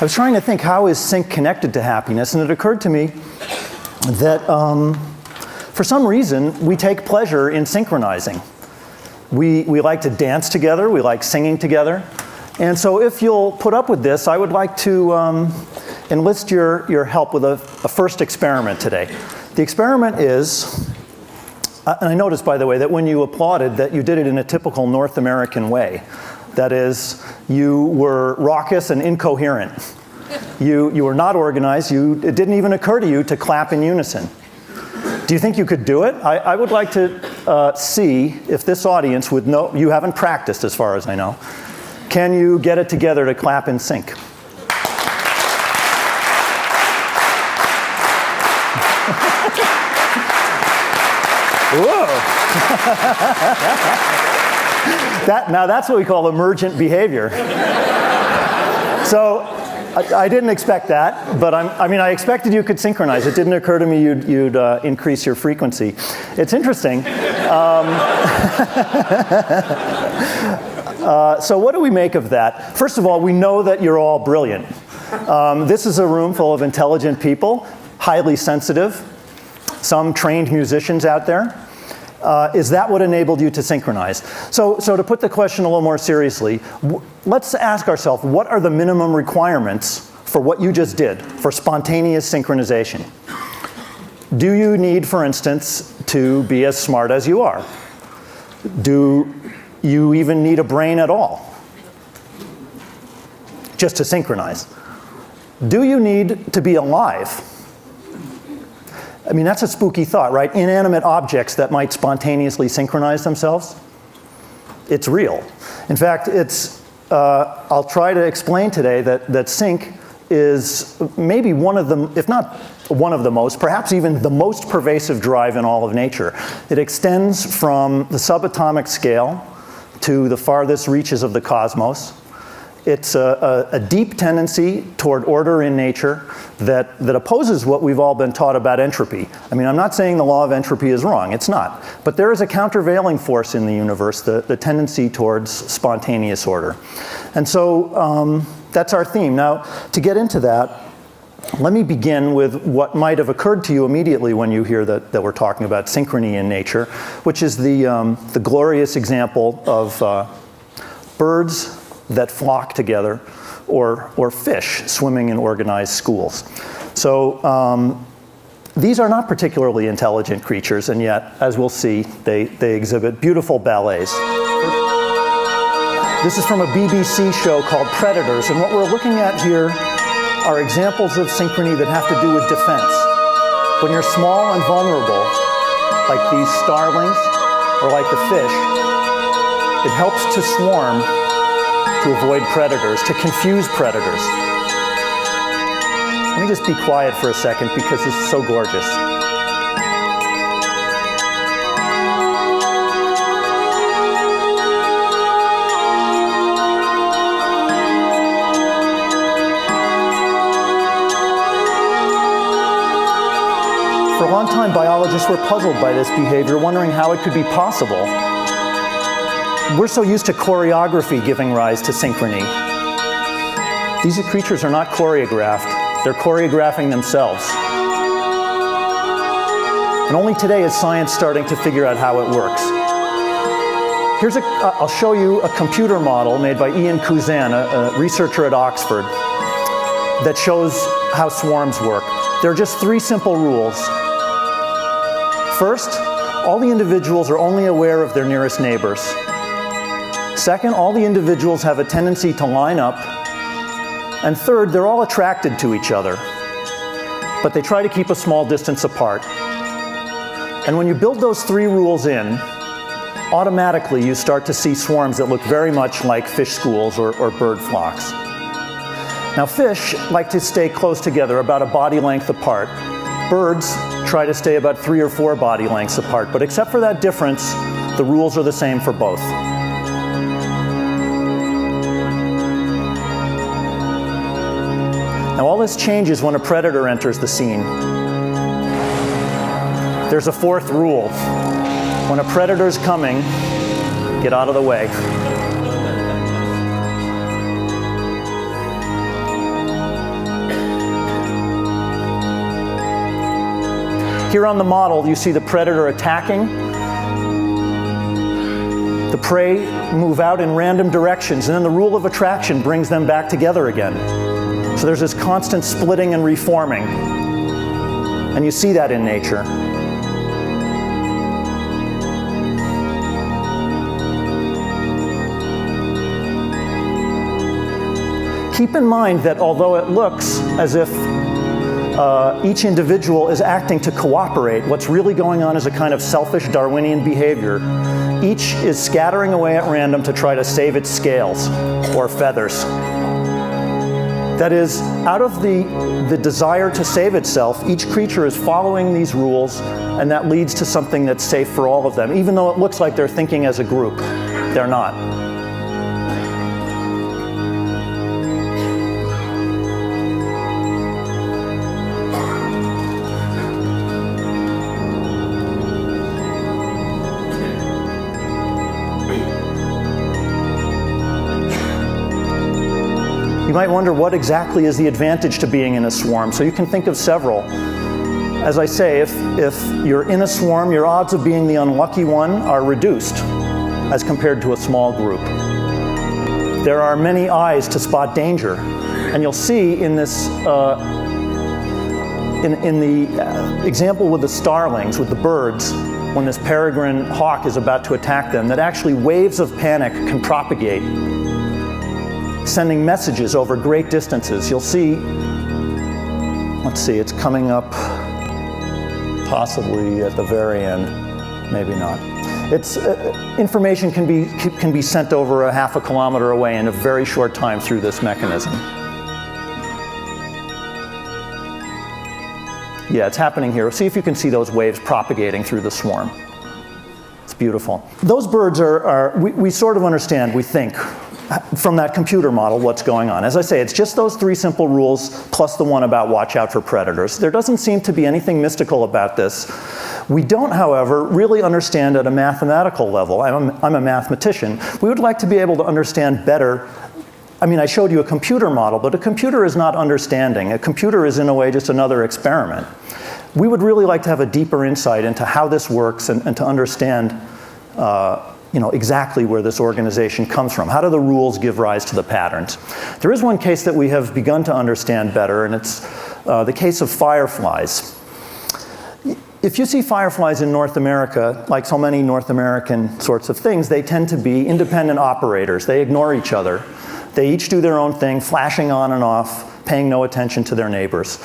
I was trying to think, how is sync connected to happiness? And it occurred to me that for some reason, we take pleasure in synchronizing. We like to dance together, we like singing together. And so if you'll put up with this, I would like to enlist your help with a first experiment today. The experiment is, and I noticed, by the way, that when you applauded, that you did it in a typical North American way. That is, you were raucous and incoherent. You were not organized. It didn't even occur to you to clap in unison. Do you think you could do it? I would like to see if this audience would know. You haven't practiced, as far as I know. Can you get it together to clap in sync? Whoa! Now that's what we call emergent behavior. So I didn't expect that, but I expected you could synchronize. It didn't occur to me you'd increase your frequency. It's interesting. So what do we make of that? First of all, we know that you're all brilliant. This is a room full of intelligent people, highly sensitive, some trained musicians out there. Is that what enabled you to synchronize? So to put the question a little more seriously, let's ask ourselves, what are the minimum requirements for what you just did, for spontaneous synchronization? Do you need, for instance, to be as smart as you are? Do you even need a brain at all, just to synchronize? Do you need to be alive? I mean, that's a spooky thought, right? Inanimate objects that might spontaneously synchronize themselves. It's real. In fact, I'll try to explain today that sync is maybe one of the, if not one of the most, perhaps even the most pervasive drive in all of nature. It extends from the subatomic scale to the farthest reaches of the cosmos. It's a deep tendency toward order in nature that opposes what we've all been taught about entropy. I mean, I'm not saying the law of entropy is wrong, it's not. But there is a countervailing force in the universe, the tendency towards spontaneous order. And so that's our theme. Now, to get into that, let me begin with what might have occurred to you immediately when you hear that we're talking about synchrony in nature, which is the glorious example of birds that flock together, or fish swimming in organized schools. So these are not particularly intelligent creatures, and yet, as we'll see, they exhibit beautiful ballets. This is from a BBC show called Predators, and what we're looking at here are examples of synchrony that have to do with defense. When you're small and vulnerable, like these starlings, or like the fish, it helps to swarm to avoid predators, to confuse predators. Let me just be quiet for a second because this is so gorgeous. For a long time, biologists were puzzled by this behavior, wondering how it could be possible. We're so used to choreography giving rise to synchrony. These creatures are not choreographed. They're choreographing themselves. And only today is science starting to figure out how it works. I'll show you a computer model made by Ian Kuzan, a researcher at Oxford, that shows how swarms work. There are just 3 simple rules. First, all the individuals are only aware of their nearest neighbors. Second, all the individuals have a tendency to line up. And third, they're all attracted to each other, but they try to keep a small distance apart. And when you build those 3 rules in, automatically you start to see swarms that look very much like fish schools or bird flocks. Now, fish like to stay close together, about a body length apart. Birds try to stay about 3 or 4 body lengths apart, but except for that difference, the rules are the same for both. Now, all this changes when a predator enters the scene. There's a 4th rule. When a predator's coming, get out of the way. Here on the model, you see the predator attacking. The prey move out in random directions, and then the rule of attraction brings them back together again. So there's this constant splitting and reforming. And you see that in nature. Keep in mind that although it looks as if each individual is acting to cooperate, what's really going on is a kind of selfish Darwinian behavior. Each is scattering away at random to try to save its scales or feathers. That is, out of the desire to save itself, each creature is following these rules, and that leads to something that's safe for all of them. Even though it looks like they're thinking as a group, they're not. You might wonder what exactly is the advantage to being in a swarm. So you can think of several. As I say, if you're in a swarm, your odds of being the unlucky one are reduced as compared to a small group. There are many eyes to spot danger. And you'll see in this, in the example with the starlings, with the birds, when this peregrine hawk is about to attack them, that actually waves of panic can propagate, sending messages over great distances. You'll see, let's see, it's coming up possibly at the very end, maybe not. It's, information can be sent over a half a kilometer away in a very short time through this mechanism. Yeah, it's happening here. See if you can see those waves propagating through the swarm. It's beautiful. Those birds we sort of understand, we think, from that computer model what's going on. As I say, it's just those three simple rules plus the one about watch out for predators. There doesn't seem to be anything mystical about this. We don't, however, really understand at a mathematical level. I'm a mathematician. We would like to be able to understand better. I mean, I showed you a computer model, but a computer is not understanding. A computer is, in a way, just another experiment. We would really like to have a deeper insight into how this works and to understand exactly where this organization comes from. How do the rules give rise to the patterns? There is one case that we have begun to understand better, and it's the case of fireflies. If you see fireflies in North America, like so many North American sorts of things, they tend to be independent operators. They ignore each other. They each do their own thing, flashing on and off, paying no attention to their neighbors.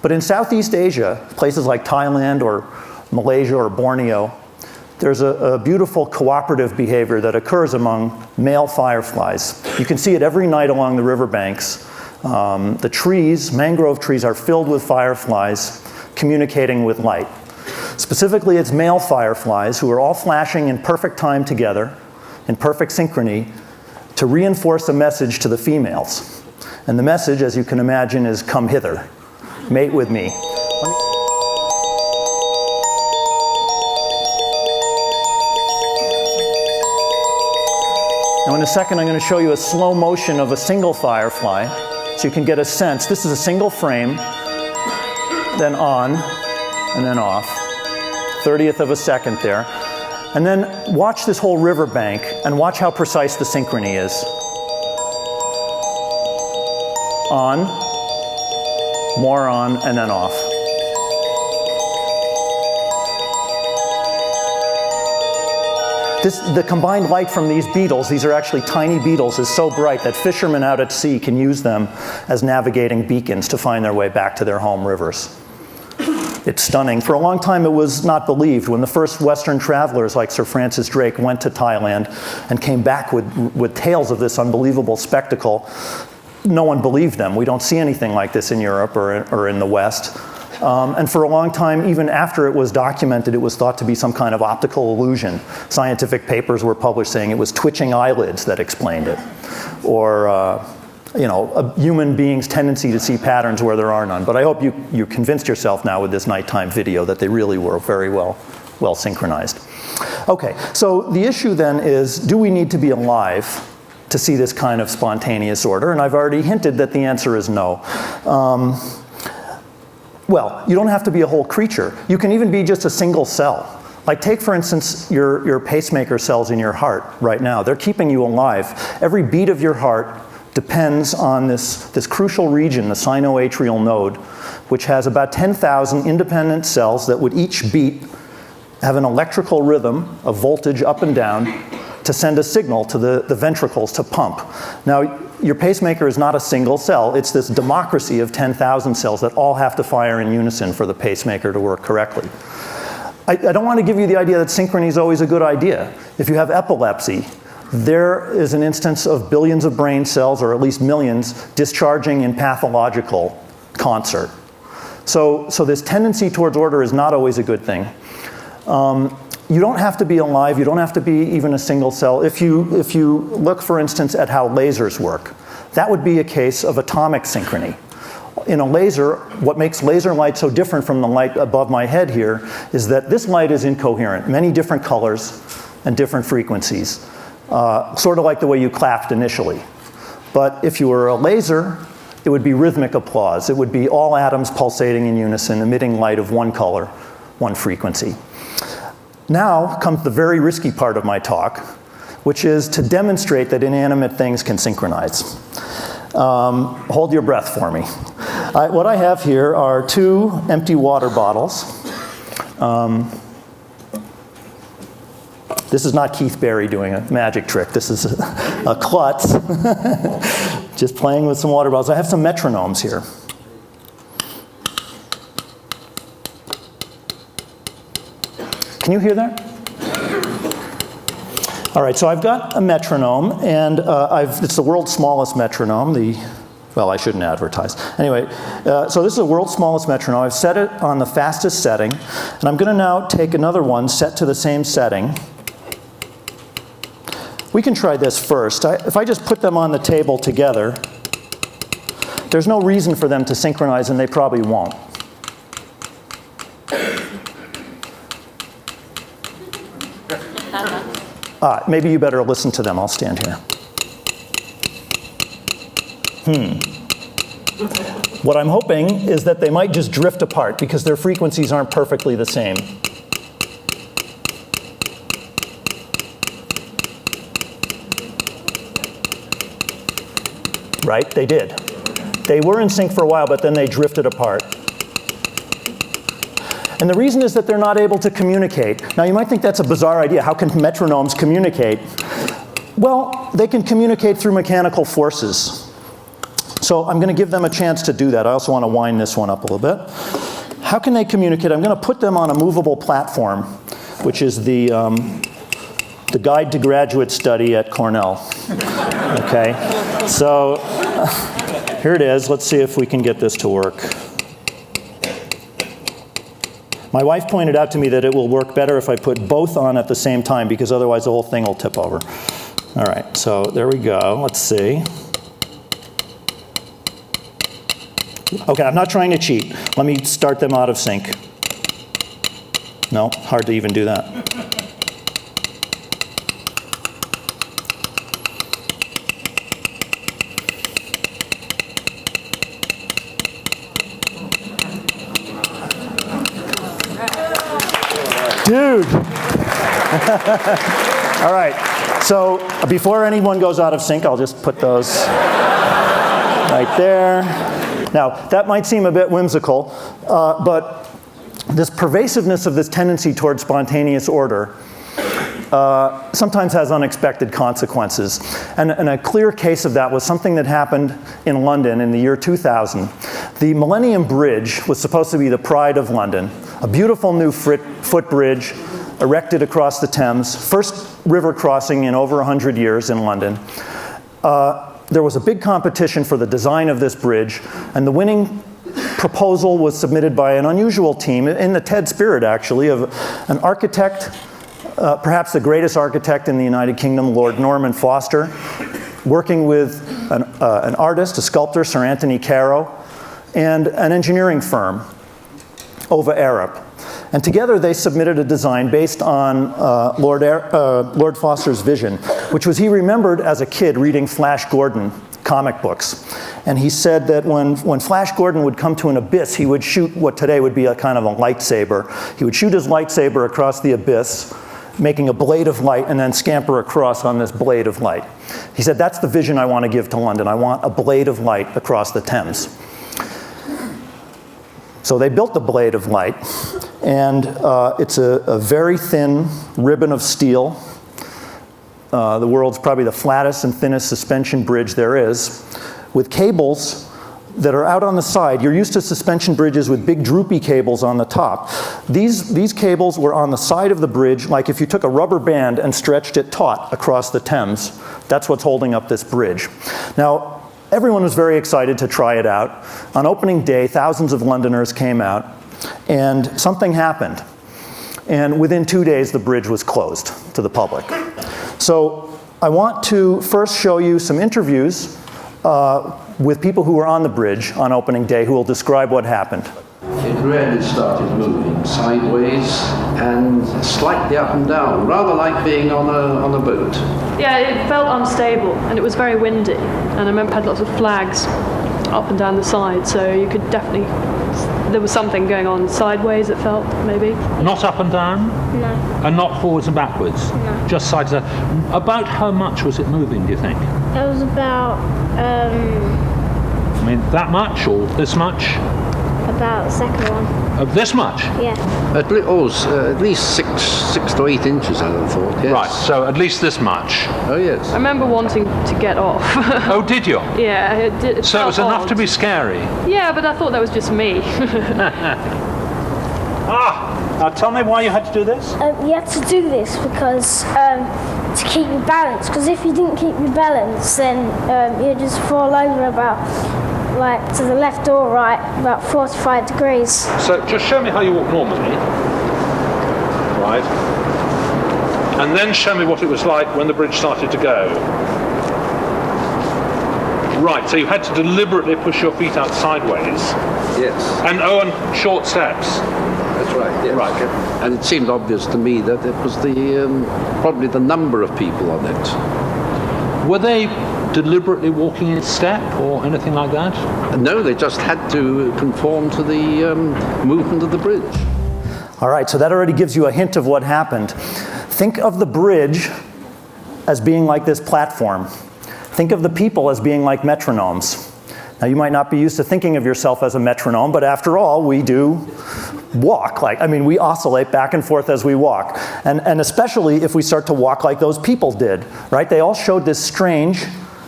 But in Southeast Asia, places like Thailand or Malaysia or Borneo, there's a beautiful cooperative behavior that occurs among male fireflies. You can see it every night along the riverbanks. The trees, mangrove trees, are filled with fireflies communicating with light. Specifically, it's male fireflies who are all flashing in perfect time together, in perfect synchrony, to reinforce a message to the females. And the message, as you can imagine, is come hither, mate with me. Now in a second I'm going to show you a slow motion of a single firefly so you can get a sense. This is a single frame, then on, and then off. 30th of a second there. And then watch this whole riverbank and watch how precise the synchrony is. On, more on, and then off. The combined light from these beetles, these are actually tiny beetles, is so bright that fishermen out at sea can use them as navigating beacons to find their way back to their home rivers. It's stunning. For a long time it was not believed. When the first Western travelers like Sir Francis Drake went to Thailand and came back with tales of this unbelievable spectacle, no one believed them. We don't see anything like this in Europe or in the West. And for a long time, even after it was documented, it was thought to be some kind of optical illusion. Scientific papers were published saying it was twitching eyelids that explained it. Or a human being's tendency to see patterns where there are none. But I hope you convinced yourself now with this nighttime video that they really were very well synchronized. Okay, so the issue then is, do we need to be alive to see this kind of spontaneous order? And I've already hinted that the answer is no. Well, you don't have to be a whole creature. You can even be just a single cell. Like take, for instance, your pacemaker cells in your heart right now. They're keeping you alive. Every beat of your heart depends on this crucial region, the sinoatrial node, which has about 10,000 independent cells that would each beat, have an electrical rhythm, a voltage up and down, to send a signal to the ventricles to pump. Now, your pacemaker is not a single cell. It's this democracy of 10,000 cells that all have to fire in unison for the pacemaker to work correctly. I don't want to give you the idea that synchrony is always a good idea. If you have epilepsy, there is an instance of billions of brain cells, or at least millions, discharging in pathological concert. So this tendency towards order is not always a good thing. You don't have to be alive. You don't have to be even a single cell. If you look, for instance, at how lasers work, that would be a case of atomic synchrony. In a laser, what makes laser light so different from the light above my head here is that this light is incoherent, many different colors and different frequencies, sort of like the way you clapped initially. But if you were a laser, it would be rhythmic applause. It would be all atoms pulsating in unison, emitting light of one color, one frequency. Now comes the very risky part of my talk, which is to demonstrate that inanimate things can synchronize. Hold your breath for me. What I have here are 2 empty water bottles. This is not Keith Barry doing a magic trick. This is a klutz, just playing with some water bottles. I have some metronomes here. Can you hear that? All right, so I've got a metronome, and it's the world's smallest metronome. Well, I shouldn't advertise. Anyway, so this is the world's smallest metronome. I've set it on the fastest setting, and I'm going to now take another one set to the same setting. We can try this first. If I just put them on the table together, there's no reason for them to synchronize, and they probably won't. Maybe you better listen to them. I'll stand here. What I'm hoping is that they might just drift apart because their frequencies aren't perfectly the same. Right? They did. They were in sync for a while, but then they drifted apart. And the reason is that they're not able to communicate. Now, you might think that's a bizarre idea. How can metronomes communicate? Well, they can communicate through mechanical forces. So I'm going to give them a chance to do that. I also want to wind this one up a little bit. How can they communicate? I'm going to put them on a movable platform, which is the Guide to Graduate Study at Cornell. Okay, so here it is. Let's see if we can get this to work. My wife pointed out to me that it will work better if I put both on at the same time, because otherwise the whole thing will tip over. All right, so there we go. Let's see. Okay, I'm not trying to cheat. Let me start them out of sync. No, hard to even do that. Dude. All right, so before anyone goes out of sync, I'll just put those right there. Now, that might seem a bit whimsical, but this pervasiveness of this tendency towards spontaneous order sometimes has unexpected consequences. And a clear case of that was something that happened in London in the year 2000. The Millennium Bridge was supposed to be the pride of London, a beautiful new footbridge erected across the Thames, first river crossing in over 100 years in London. There was a big competition for the design of this bridge, and the winning proposal was submitted by an unusual team, in the TED spirit actually, of an architect, perhaps the greatest architect in the United Kingdom, Lord Norman Foster, working with an artist, a sculptor, Sir Anthony Caro, and an engineering firm, Ova Arup. And together they submitted a design based on Lord Foster's vision, which was he remembered as a kid reading Flash Gordon comic books. And he said that when Flash Gordon would come to an abyss, he would shoot what today would be a kind of a lightsaber. He would shoot his lightsaber across the abyss, making a blade of light, and then scamper across on this blade of light. He said, that's the vision I want to give to London. I want a blade of light across the Thames. So they built the blade of light, and it's a very thin ribbon of steel. The world's probably the flattest and thinnest suspension bridge there is, with cables that are out on the side. You're used to suspension bridges with big droopy cables on the top. These cables were on the side of the bridge, like if you took a rubber band and stretched it taut across the Thames. That's what's holding up this bridge. Now, everyone was very excited to try it out. On opening day, thousands of Londoners came out, and something happened. And within 2 days, the bridge was closed to the public. So I want to first show you some interviews with people who were on the bridge on opening day who will describe what happened. It really started moving sideways and slightly up and down, rather like being on a boat. Yeah, it felt unstable and it was very windy. And I remember it had lots of flags up and down the side, so you could definitely, there was something going on sideways, it felt, maybe. Not up and down? No. And not forwards and backwards? No. Just side to side. About how much was it moving, do you think? It was about, I mean, that much or this much? about the second one. This much? Yeah. At least six to 8 inches, I would have thought, yes. Right, so at least this much. Oh, yes. I remember wanting to get off. Oh, did you? Yeah, it did. So it was enough to be scary? Yeah, but I thought that was just me. Now tell me why you had to do this? You had to do this because to keep your balance, because if you didn't keep your balance, then you'd just fall over about, like, to the left or right, about 45 degrees. So just show me how you walk normally. Right. And then show me what it was like when the bridge started to go. Right, so you had to deliberately push your feet out sideways. Yes. And short steps. That's right, yes. Right. And it seemed obvious to me that it was probably the number of people on it. Were they deliberately walking in step or anything like that? No, they just had to conform to the movement of the bridge. All right, so that already gives you a hint of what happened. Think of the bridge as being like this platform. Think of the people as being like metronomes. Now, you might not be used to thinking of yourself as a metronome, but after all, we do walk. We oscillate back and forth as we walk. And especially if we start to walk like those people did, right? They all showed this strange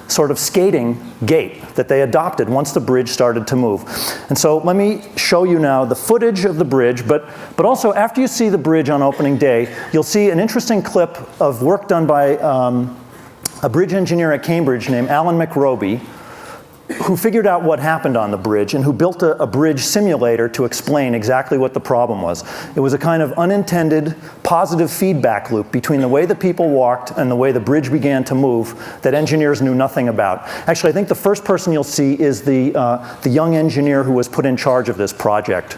sort of skating gait that they adopted once the bridge started to move. And so let me show you now the footage of the bridge, but also after you see the bridge on opening day, you'll see an interesting clip of work done by a bridge engineer at Cambridge named Alan McRoby, who figured out what happened on the bridge and who built a bridge simulator to explain exactly what the problem was. It was a kind of unintended positive feedback loop between the way the people walked and the way the bridge began to move that engineers knew nothing about. Actually, I think the first person you'll see is the young engineer who was put in charge of this project.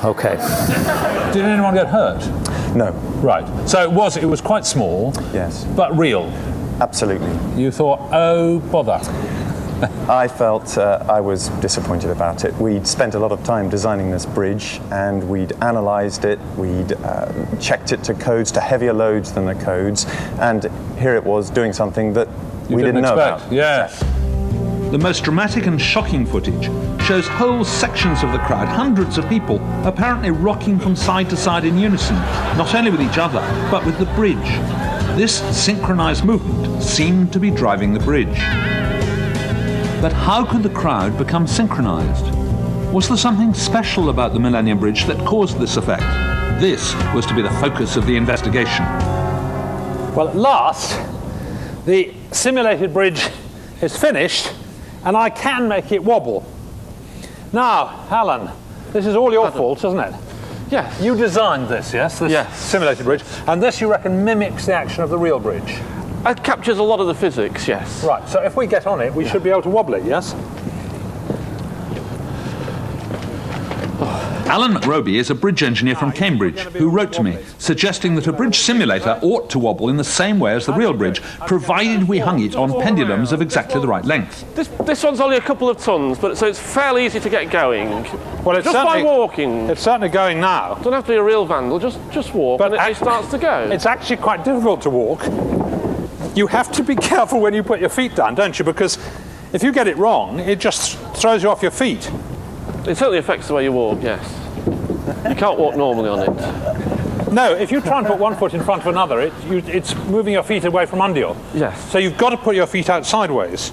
Okay. Did anyone get hurt? No. Right. So it was quite small. Yes. But real. Absolutely. You thought, oh, bother. I felt I was disappointed about it. We'd spent a lot of time designing this bridge and we'd analysed it, we'd checked it to codes, to heavier loads than the codes, and here it was doing something that we didn't know about. Yes. The most dramatic and shocking footage shows whole sections of the crowd, hundreds of people, apparently rocking from side to side in unison, not only with each other, but with the bridge. This synchronised movement seemed to be driving the bridge. But how could the crowd become synchronized? Was there something special about the Millennium Bridge that caused this effect? This was to be the focus of the investigation. Well, at last, the simulated bridge is finished, and I can make it wobble. Now, Alan, this is all your fault, isn't it? Yes. You designed this, yes? This Yes. simulated bridge, and this, you reckon, mimics the action of the real bridge? It captures a lot of the physics, yes. Right, so if we get on it, we should be able to wobble it, yes? Alan McRoby is a bridge engineer from Cambridge who wrote to me suggesting that a bridge simulator ought to wobble in the same way as the real bridge, provided we hung it on pendulums of exactly the right length. This one's only a couple of tons, but so it's fairly easy to get going. Well, it's just by walking. It's certainly going now. Don't have to be a real vandal, just walk But and it starts to go. It's actually quite difficult to walk. You have to be careful when you put your feet down, don't you? Because if you get it wrong, it just throws you off your feet. It certainly affects the way you walk, yes. You can't walk normally on it. No, if you try and put one foot in front of another, it's moving your feet away from under you. Yes. So you've got to put your feet out sideways.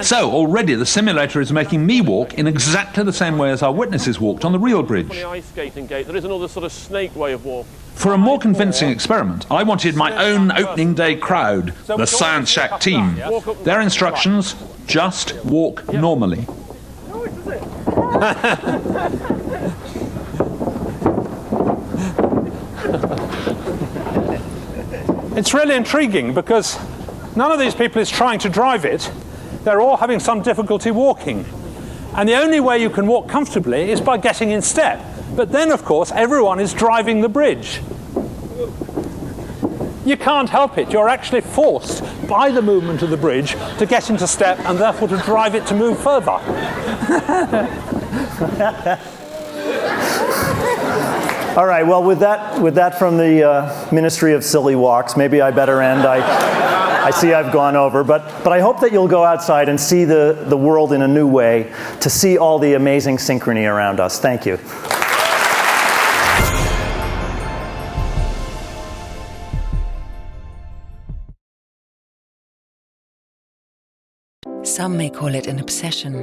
So already the simulator is making me walk in exactly the same way as our witnesses walked on the real bridge. On the ice skating gate, there is another sort of snake way of walking. For a more convincing experiment, I wanted my own opening day crowd, the Science Shack team. Their instructions, just walk normally. It's really intriguing because none of these people is trying to drive it. They're all having some difficulty walking. And the only way you can walk comfortably is by getting in step. But then, of course, everyone is driving the bridge. You can't help it. You're actually forced by the movement of the bridge to get into step and therefore to drive it to move further. All right, well, with that from the Ministry of Silly Walks, maybe I better end. I see I've gone over, but I hope that you'll go outside and see the world in a new way, to see all the amazing synchrony around us. Thank you. Some may call it an obsession.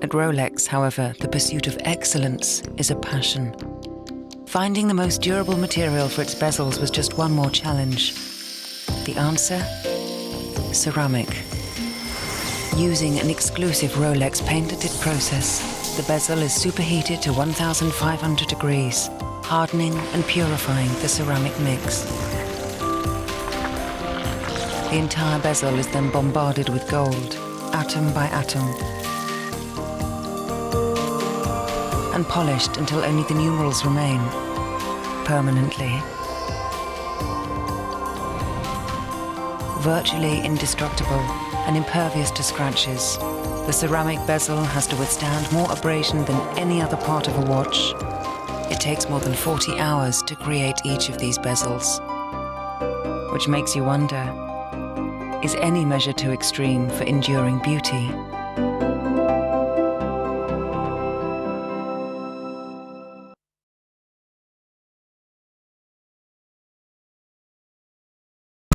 At Rolex, however, the pursuit of excellence is a passion. Finding the most durable material for its bezels was just one more challenge. The answer? Ceramic. Using an exclusive Rolex patented process, the bezel is superheated to 1,500 degrees, hardening and purifying the ceramic mix. The entire bezel is then bombarded with gold, atom by atom, and polished until only the numerals remain, permanently. Virtually indestructible and impervious to scratches, the ceramic bezel has to withstand more abrasion than any other part of a watch. It takes more than 40 hours to create each of these bezels, which makes you wonder, is any measure too extreme for enduring beauty?